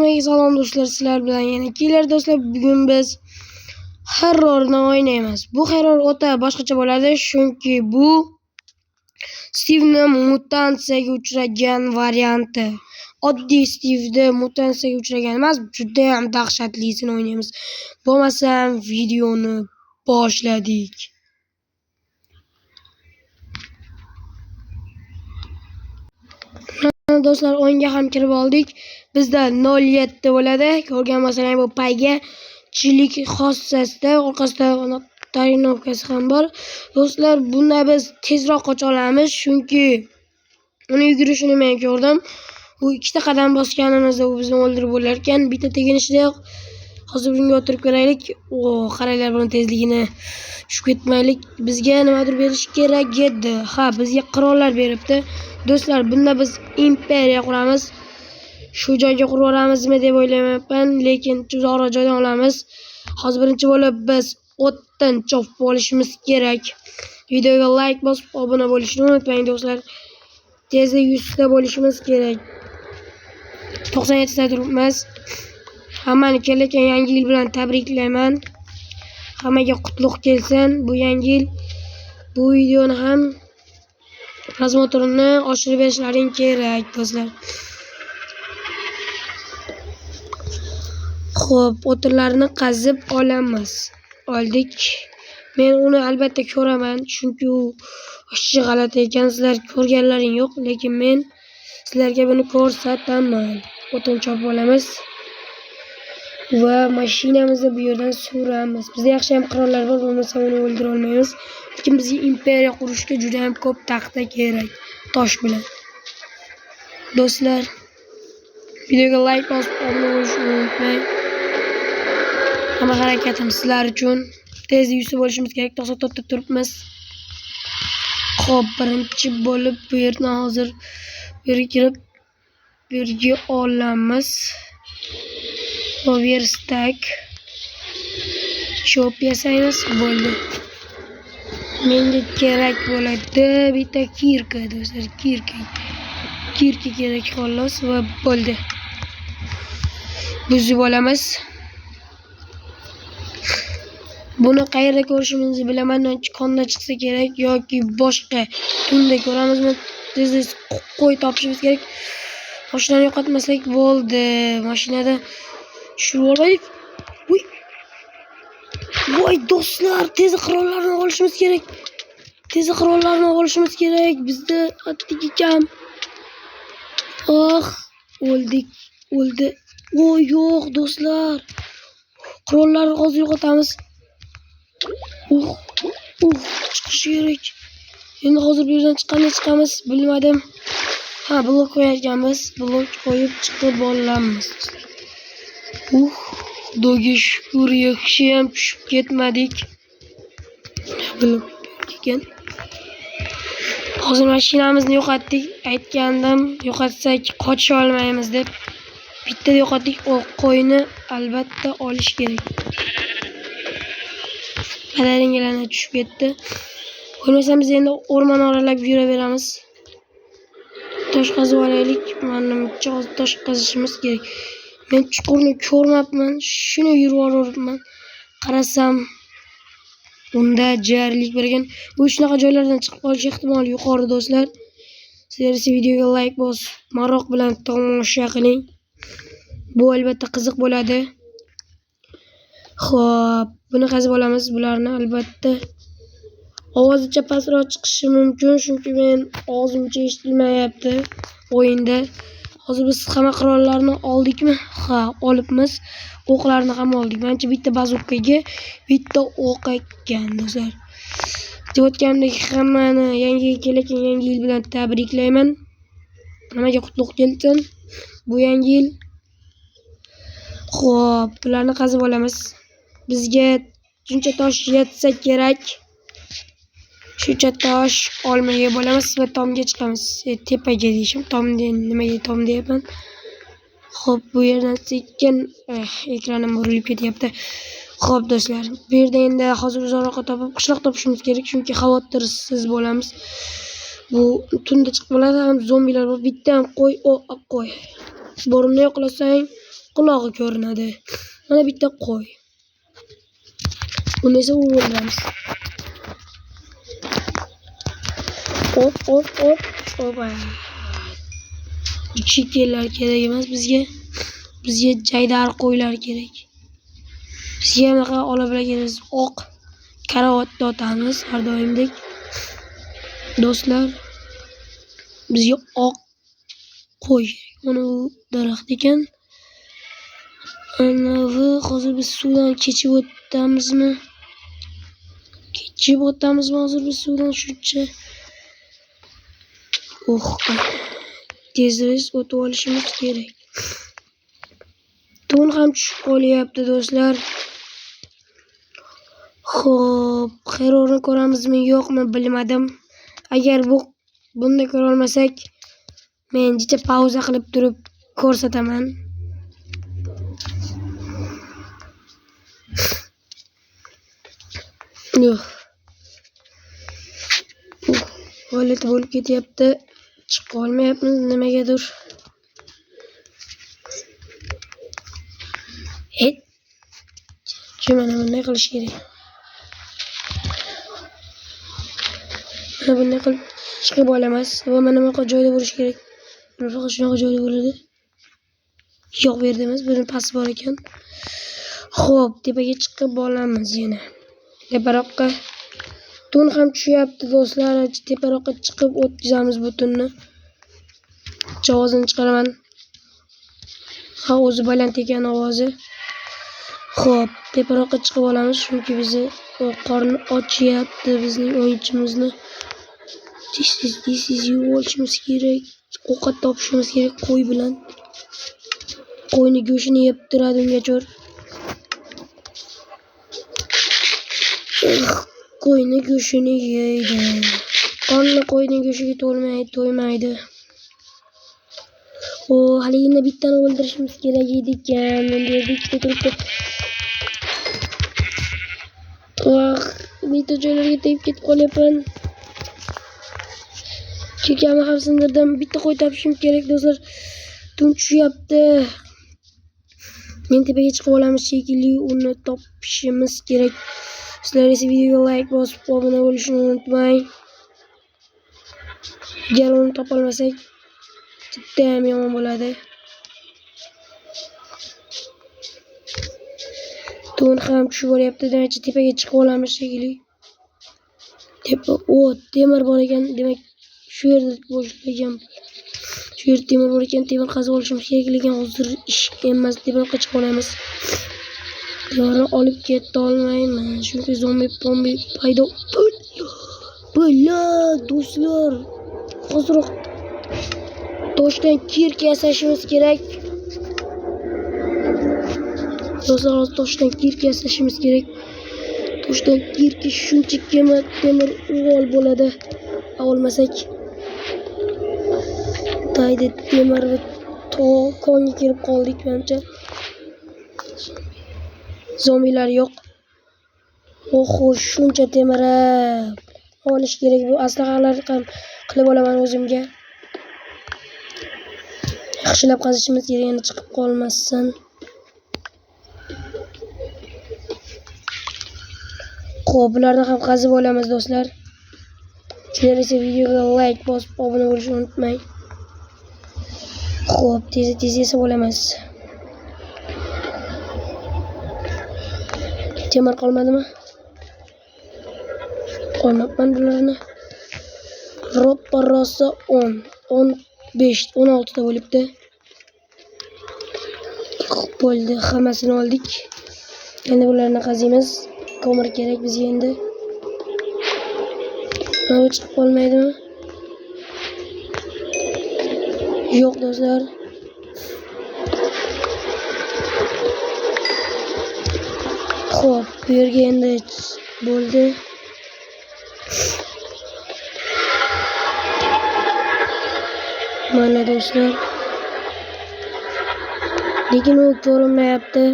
Hammaga salom do'stlar, sizlar bilan yana kelar do'stlar. Bugun biz horrorni o'ynaymiz. Bu horror o'ta boshqacha bo'ladi, chunki bu Steve'ni mutatsiyaga uchragan varianti. Oddiy Steve'da mutatsiyaga uchragan emas, juda ham dahshatlisini o'ynaymiz. Bo'lmasam videoni boshladik. Do'stlar, o'yinga ham kirib oldik. Bizda 07 bo'ladi. Ko'rgan bo'lsangiz bu payga chilik xossasida orqasida tarinovkasi ham bor. Do'stlar, bunda biz tezroq qocha olamiz, chunki uni yugurishini men ko'rdim. Bu ikkita qadam bosganimizda u bizni o'ldirib bo'lar ekan. Bitta teginishda yo'q. Hozir bunga o'tirib ko'raylik. Qaranglar, buni tezligini tushib ketmaylik. Bizga nimadir berish kerak edi. Ha, bizga qurollar beribdi. Do'stlar, bunda biz imperiya quramiz. Shu joyga qurib oramizmi deb o'ylayapman, lekin uzoqroq joydan olamiz. Hozir birinchi bo'lib biz o'tdan chopib olishimiz kerak. Videoga like bosib, obuna bo'lishni unutmang do'stlar. Tezlik 100 ta bo'lishimiz kerak. 97 ta turibmiz. Hammani kelayotgan yangi yil bilan tabriklayman. Hammaga qutlug' kelsin bu yangi yil. Bu videoni ham prosmotrini oshirib berishlaring kerak do'stlar. Xo'p, o'tirlarni qazib olamiz. Oldik. Men uni albatta ko'raman, chunki u oshchi g'alati ekan. Sizlar ko'rganlaring yo'q, lekin men sizlarga buni ko'rsataman. O'tin chopib olamiz va mashinamizni bu yerdan suramiz. Bizda yaxshi ham qurollar bor, bo'lmasa uni o'ldira olmaymiz. Lekin bizga imperiya qurishga juda ham ko'p taxta kerak, tosh bilan. Do'stlar, videoga like bosib, obuna bo'lishni unutmang. Hamma harakatim sizlar uchun. Tezlik 100 bo'lishimiz kerak. To'xtatib turibmiz. Xo'p, birinchi bo'lib bu yerdan hozir bu yerga kirib bu yerga olamiz. Overstack chop yasaymiz, bo'ldi. Menga kerak bo'ladi bitta kirka do'stlar, kirka kerak xolos va bo'ldi. Buzib olamiz. Buni qayerda ko'rishimizni bilaman, konda chiqsa kerak yoki boshqa tunda ko'ramizmi? Tezlik qo'y topishimiz kerak. Mashinani yo'qotmasak bo'ldi. Mashinada tushirib olmaylik. Voy do'stlar, tez qurollarni olishimiz kerak. Bizda atigi kam. O'ldi. Voy yo'q do'stlar. Qurollarni hozir yo'qotamiz. Chiqish kerak. Endi hozir bu yerdan chiqamiz, bilmadim. Ha, blok qo'yganmiz. Blok qo'yib chiqib olamiz. Xudoga shukr, yaxshi ham tushib ketmadik. Blok ekan. Hozir mashinamizni yo'qotdik. Aytgandim, yo'qotsak qocha olmaymiz deb. Bittada yo'qotdik. Qo'yni albatta olish kerak. Qadaringlarni tushib ketdi. Bo'lmasam biz endi o'rmon oralab yuraveramiz. Tosh qazib olaylik. Menimcha tosh qazishimiz kerak. Men chuqurni ko'rmabman, shuni yurib o'ribman. Qarasam unda jarlik bergan. Bu shunaqa joylardan chiqib qolish ehtimoli yuqori do'stlar. Sizlar esa videoga like bosib, maroq bilan tomosha qiling. Bu albatta qiziq bo'ladi. Xo'p, buni qazib olamiz. Bularni albatta ovozicha pastroq chiqishi mumkin, chunki men og'zimcha eshitilmayapti o'yinda. Hozir biz hamma qurollarni oldikmi? Ha, olibmiz. O'qlarni ham oldik. Menimcha bitta bazukaga bitta o'q ekan do'stlar. Aytganimdek, hammani yangi yil bilan tabriklayman. Hammaga qutlug' kelsin bu yangi yil. Xo'p, bularni qazib olamiz. Bizga shuncha tosh yetsa kerak. Shuncha tosh olmaga bo'lamiz va tomga chiqamiz. Tepaga deyishim, nimaga tom deyapman. Xo'p, bu yerdan sekin ekranim burilib ketyapti. Xo'p do'stlar, bu yerda endi hozir uzoqroqqa topib, qishloq topishimiz kerak, chunki xavotirsiz bo'lamiz. Bu tunda chiqib bo'ladi, ham zombilar bor. Bitta ham qo'y. Borimni yo'qlasang qulog'i ko'rinadi. Mana bitta qo'y. Buni esa o'g'irlamiz. Hop. Oba. Chikelar kerak emas bizga. Bizga jaydar qo'ylar kerak. Bizga anaqa ola bilasiz, oq karavotda otamiz har doimdek. Do'stlar, bizga oq qo'y. Mana bu daraxt ekan. Anavi hozir biz suvdan kechib o'tamizmi? Hozir biz suvdan shuncha. Tezroq o'tib olishimiz kerak. Tun ham tushib qolyapti do'stlar. Xo'p, xerorni ko'ramizmi, yo'qmi bilmadim. Agar bunda ko'ra olmasak, men jicha pauza qilib turib ko'rsataman. Holat bo'lib ketyapti. Chiqib olmayapmiz nimagadir. Mana bunday qilish kerak. Mana bunday qilib chiqib olamiz va mana bunaqa joyda bo'lish kerak. Faqat shunaqa joyda bo'ladi. Yo'q, bu yerda emas, buni past bor ekan. Xo'p, tepaga chiqib olamiz yana. Teparoqqa tun ham tushyapti do'stlar. Teparoqqa chiqib o'tkazamiz bu tunni. Ovozini chiqaraman. O'zi baland ekan ovozi. Xo'p, teparoqqa chiqib olamiz chunki bizni qorni ochyapti bizning o'yinchimizni. This is olishimiz kerak. Ovqat topishimiz kerak qo'y bilan. Qo'yni go'shtini yeb turadi ungacha. Qo'yni go'shtini yeydi. Qonni qo'yning go'shtiga to'ymaydi. Haligini bittani o'ldirishimiz kerak edi ekan. Endi bitta turibdi. Bitta joylarga tegib ketib qolyapman. Chekkamni ham sindirdim. Bitta qo'y topishim kerak do'stlar. Tun tushyapti. Men tepaga chiqib olamiz shekilli, uni topishimiz kerak. Sizlar esa videoga like bosib, obuna bo'lishni unutmang. Agar uni topa olmasak, juda ham yomon bo'ladi. Tun ham tushib boryapti, demak tepaga chiqib olamiz shekilli. Temir bor ekan, demak shu yerda bo'shlangan. Shu yerda temir bor ekan, temir qazib olishimiz kerak, lekin hozir ish emas, teparoqqa chiqib olamiz. Temirni olib keta olmayman, chunki zombi paydo bo'ladi. Do'stlar, hozir toshdan kirk yasashimiz kerak. Do'stlar, toshdan kirk yasashimiz kerak. Toshdan kirki shuncha temir uvol bo'ladi. Olmasak tayda temir va konga kelib qoldik menimcha. Zombilar yo'q. Shuncha temir olish kerak. Bu aslaqalarni ham qilib olaman o'zimga. Yaxshilab qazishimiz kerak, yana chiqib qolmasdan. Xo'p, bularni ham qazib olamiz do'stlar. Sizlar esa videoga like bosib, obuna bo'lishni unutmang. Xo'p, tez yasab olamiz. Temir qolmadimi? Qolmabman bularni. Roppa rosa 10, 15, 16 ta bo'libdi. Bo'ldi, hammasini oldik. Endi bularni qaziymiz. Ko'mir kerak bizga endi. Mana chiqib qolmaydimi? Yo'q do'stlar. Xo'p, bu yerga endi bo'ldi. Mana do'stlar. Lekin u ko'rinmayapti.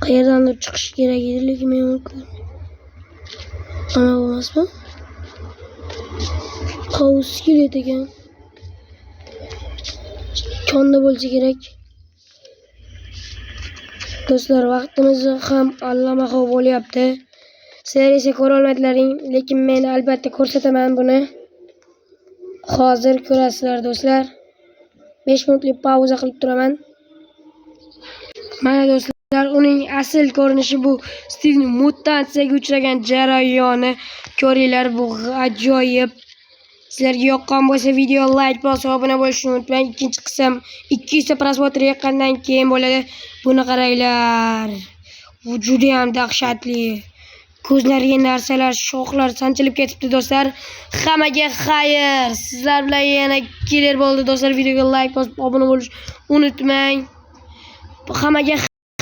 Qayerdandir chiqish kerak edi, lekin men uni ana emasmi? Skelet ekan. konda bo'lsa kerak. Do'stlar, vaqtimiz ham allamaho bo'lyapti. Sizlar esa ko'ra olmadlaring, lekin men albatta ko'rsataman buni. Hozir ko'rasizlar do'stlar. 5 minutlik pauza qilib turaman. Mana do'stlar, uning asl ko'rinishi bu. Stevening mutatsiyaga uchragan jarayoni ko'ringlar, bu ajoyib. Sizlarga yoqqan bo'lsa video like bosib obuna bo'lishni unutmang. Ikkinchi qism 200 ta prosmotr yaqqandan keyin bo'ladi. Buni qaranglar. Bu juda ham dahshatli. Ko'zlarga narsalar, shoxlar sanchilib ketibdi do'stlar. Hammaga xayr. Sizlar bilan yana kelar bo'ldi do'stlar. Videoga like bosib obuna bo'lishni unutmang. Hammaga